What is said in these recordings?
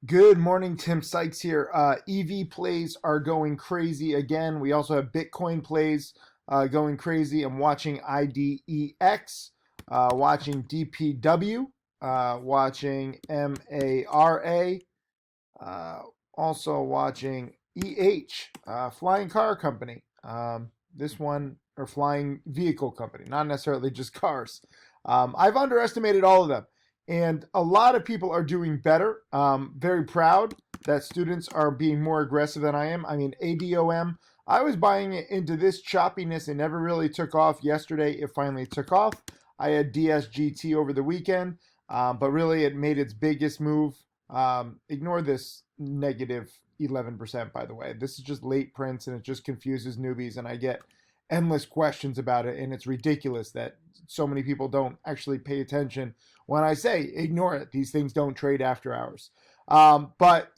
Good morning, Tim Sykes here. EV plays are going crazy again. We also have Bitcoin plays going crazy. I'm watching IDEX, watching DPW, watching MARA, uh, also watching EH, Flying Car Company. This one, or Flying Vehicle Company, not necessarily just cars. I've underestimated all of them. And a lot of people are doing better. Very proud that students are being more aggressive than I am. I mean, ADOM, I was buying it into this choppiness and never really took off. Yesterday, it finally took off. I had DSGT over the weekend, but really it made its biggest move. Ignore this negative 11%, by the way. This is just late prints and it just confuses newbies, and I get endless questions about it. And it's ridiculous that so many people don't actually pay attention when I say ignore it. These things don't trade after hours. But,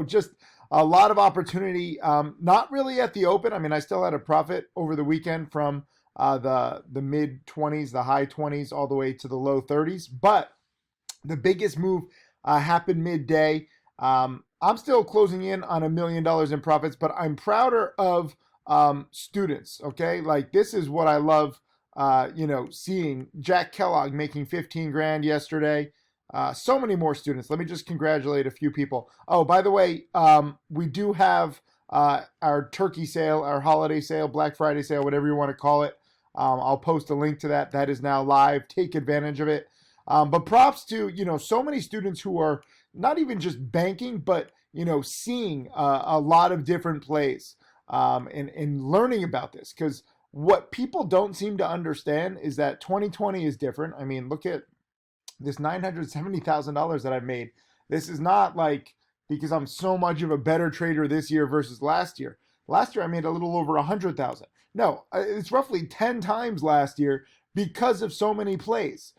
just a lot of opportunity. Not really at the open. I mean, I still had a profit over the weekend from the mid 20s, the high 20s, all the way to the low 30s. But the biggest move happened midday. I'm still closing in on $1 million in profits, but I'm prouder of students. Okay, like this is what I love. Seeing Jack Kellogg making 15 grand yesterday. So many more students. Let me just congratulate a few people. Oh, by the way, we do have our turkey sale, our holiday sale, Black Friday sale, whatever you want to call it. I'll post a link to that. That is now live. Take advantage of it. But props to, so many students who are not even just banking, but, seeing a lot of different plays and learning about this. Because what people don't seem to understand is that 2020 is different. I mean, look at this $970,000 that I've made. This is not like because I'm so much of a better trader this year versus last year. Last year I made a little over 100,000. No, it's roughly 10 times last year because of so many plays.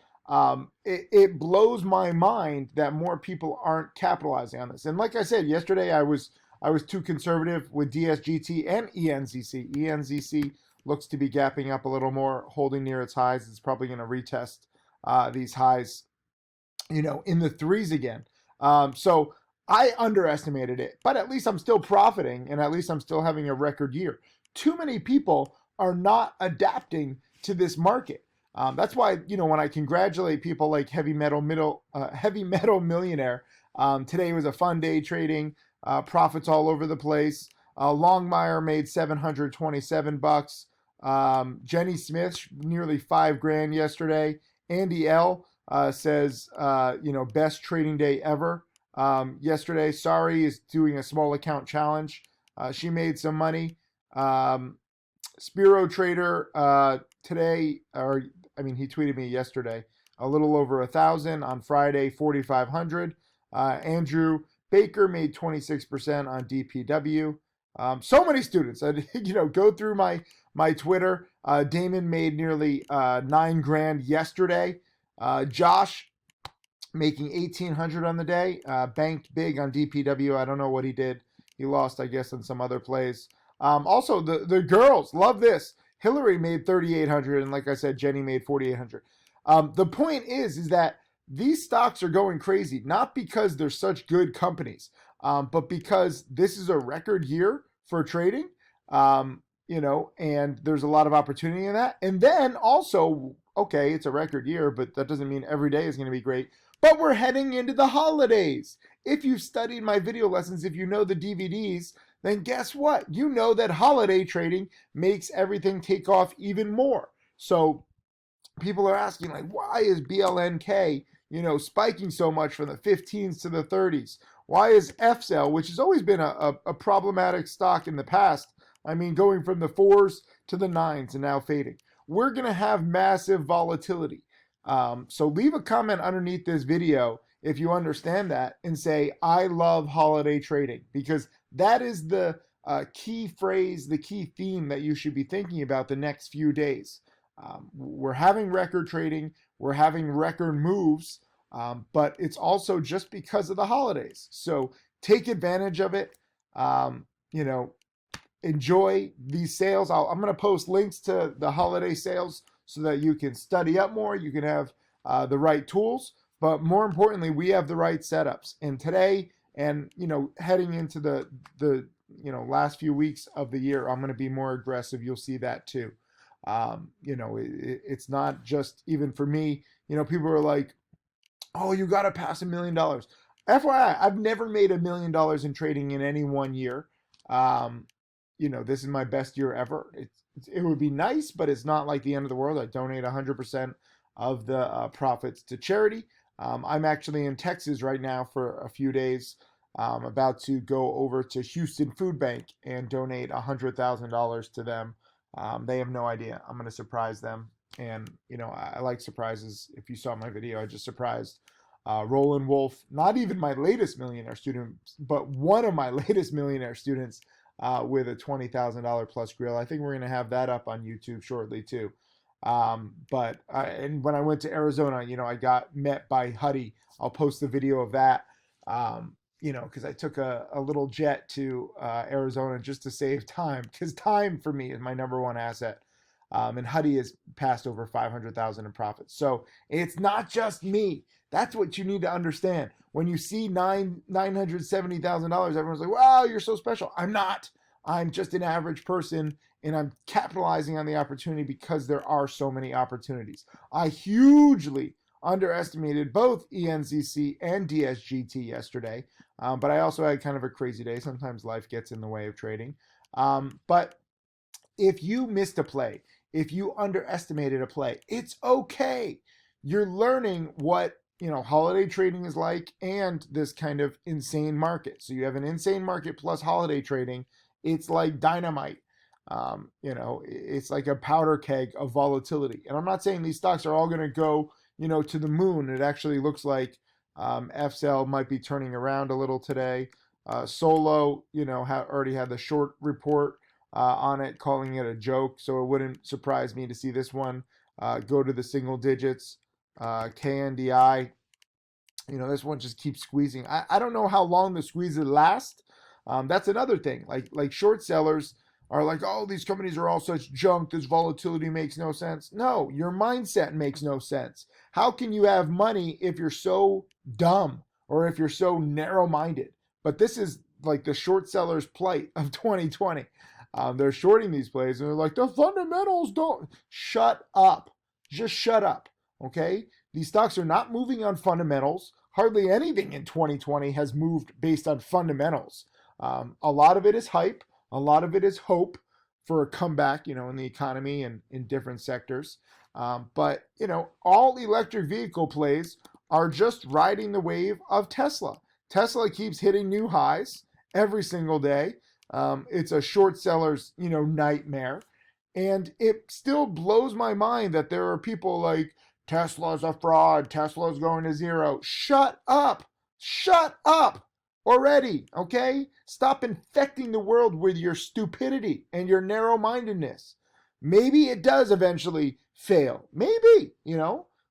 It blows my mind that more people aren't capitalizing on this. And like I said yesterday, I was too conservative with DSGT and ENZC. ENZC looks to be gapping up a little more, holding near its highs. It's probably going to retest these highs, in the threes again. So I underestimated it, but at least I'm still profiting, and at least I'm still having a record year. Too many people are not adapting to this market. That's why when I congratulate people like Heavy Metal Millionaire. Today was a fun day trading, profits all over the place. Longmire made $727. Jenny Smith nearly 5 grand yesterday. Andy L says best trading day ever yesterday. Sorry is doing a small account challenge. She made some money. Spiro Trader today, he tweeted me yesterday, a little over 1,000 on Friday, 4,500. Andrew Baker made 26% on DPW. So many students. Go through my Twitter. Damon made nearly 9 grand yesterday. Josh making 1,800 on the day. Banked big on DPW. I don't know what he did. He lost, I guess, on some other plays. Also, the girls love this. Hillary made 3,800, and like I said, Jenny made 4,800. The point is that these stocks are going crazy, not because they're such good companies, but because this is a record year for trading. And there's a lot of opportunity in that. And then also, okay, it's a record year, but that doesn't mean every day is going to be great. But we're heading into the holidays. If you've studied my video lessons, if you know the DVDs, then guess what? You know that holiday trading makes everything take off even more. So people are asking, like, why is BLNK, spiking so much from the 15s to the 30s? Why is FCell, which has always been a problematic stock in the past, going from the 4s to the 9s and now fading? We're going to have massive volatility. So leave a comment underneath this video if you understand that and say, I love holiday trading, because that is the key phrase, the key theme that you should be thinking about the next few days. We're having record trading, we're having record moves, but it's also just because of the holidays. So take advantage of it. Enjoy these sales. I'm going to post links to the holiday sales so that you can study up more. You can have the right tools, but more importantly, we have the right setups. And today And heading into the last few weeks of the year, I'm going to be more aggressive. You'll see that too. It's not just even for me. People are like, "Oh, you got to pass $1 million." FYI, I've never made $1 million in trading in any one year. Um, this is my best year ever. It would be nice, but it's not like the end of the world. I donate 100% of the profits to charity. I'm actually in Texas right now for a few days. I'm about to go over to Houston Food Bank and donate $100,000 to them. They have no idea. I'm going to surprise them. And, I like surprises. If you saw my video, I just surprised Roland Wolf, not even my latest millionaire student, but one of my latest millionaire students with a $20,000 plus grill. I think we're going to have that up on YouTube shortly too. And when I went to Arizona, I got met by Huddy. I'll post the video of that. Because I took a little jet to Arizona just to save time, because time for me is my number one asset. And Huddy has passed over 500,000 in profits. So it's not just me. That's what you need to understand. When you see $970,000, everyone's like, "Wow, you're so special." I'm not. I'm just an average person, and I'm capitalizing on the opportunity because there are so many opportunities. I hugely underestimated both ENZC and DSGT yesterday, but I also had kind of a crazy day. Sometimes life gets in the way of trading. But if you missed a play, if you underestimated a play, it's okay. You're learning what holiday trading is like, and this kind of insane market. So you have an insane market plus holiday trading. It's like dynamite. It's like a powder keg of volatility. And I'm not saying these stocks are all going to go, to the moon. It actually looks like FCell might be turning around a little today. Solo, already had the short report on it, calling it a joke. So it wouldn't surprise me to see this one go to the single digits. KNDI, this one just keeps squeezing. I don't know how long the squeeze will last. That's another thing. Like short sellers are like, "Oh, these companies are all such junk. This volatility makes no sense." No, your mindset makes no sense. How can you have money if you're so dumb or if you're so narrow-minded? But this is like the short seller's plight of 2020. They're shorting these plays and they're like, "The fundamentals don't." Shut up. Just shut up. Okay? These stocks are not moving on fundamentals. Hardly anything in 2020 has moved based on fundamentals. A lot of it is hype. A lot of it is hope for a comeback, in the economy and in different sectors. But all electric vehicle plays are just riding the wave of Tesla. Tesla keeps hitting new highs every single day. It's a short seller's, nightmare. And it still blows my mind that there are people like, "Tesla's a fraud. Tesla's going to zero." Shut up. Shut up already, okay? Stop infecting the world with your stupidity and your narrow-mindedness. Maybe it does eventually fail. Maybe,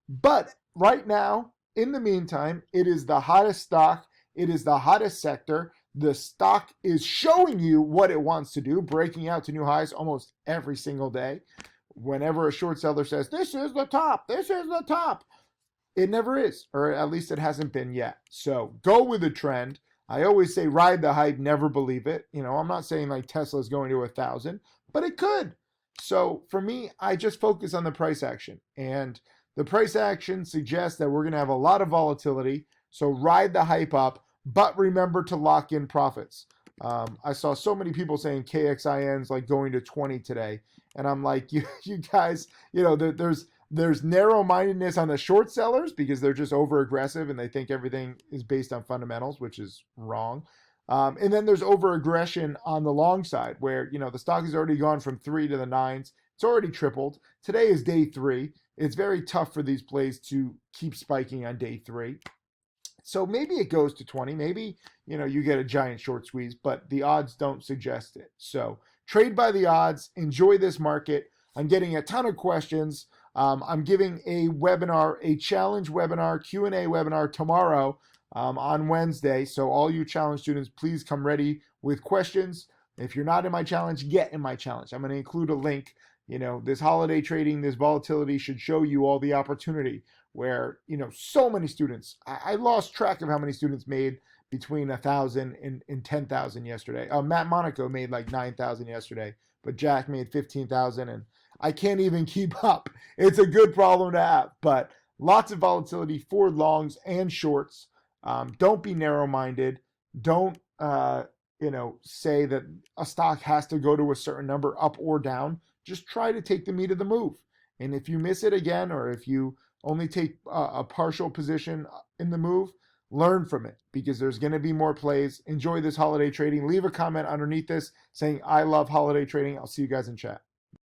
But right now, in the meantime, it is the hottest stock. It is the hottest sector. The stock is showing you what it wants to do, breaking out to new highs almost every single day. Whenever a short seller says, "This is the top, this is the top," it never is, or at least it hasn't been yet. So go with the trend. I always say ride the hype, never believe it. I'm not saying like Tesla's going to 1,000, but it could. So for me, I just focus on the price action. And the price action suggests that we're going to have a lot of volatility. So ride the hype up, but remember to lock in profits. I saw so many people saying KXIN's like going to 20 today. And I'm like, you guys, there's narrow-mindedness on the short sellers because they're just over-aggressive and they think everything is based on fundamentals, which is wrong. And then there's over-aggression on the long side where, the stock has already gone from 3 to the 9s. It's already tripled. Today is day 3. It's very tough for these plays to keep spiking on day 3. So maybe it goes to 20. Maybe, you get a giant short squeeze, but the odds don't suggest it. So trade by the odds. Enjoy this market. I'm getting a ton of questions. I'm giving a webinar, a challenge webinar, Q&A webinar tomorrow on Wednesday. So all you challenge students, please come ready with questions. If you're not in my challenge, get in my challenge. I'm going to include a link. This holiday trading, this volatility should show you all the opportunity. where, so many students, I lost track of how many students made between 1,000 and 10,000 yesterday. Matt Monaco made like 9,000 yesterday, but Jack made 15,000, and I can't even keep up. It's a good problem to have, but lots of volatility for longs and shorts. Don't be narrow-minded. Don't say that a stock has to go to a certain number up or down. Just try to take the meat of the move. And if you miss it again, or if you only take a partial position in the move, learn from it, because there's going to be more plays. Enjoy this holiday trading. Leave a comment underneath this saying, I love holiday trading. I'll see you guys in chat.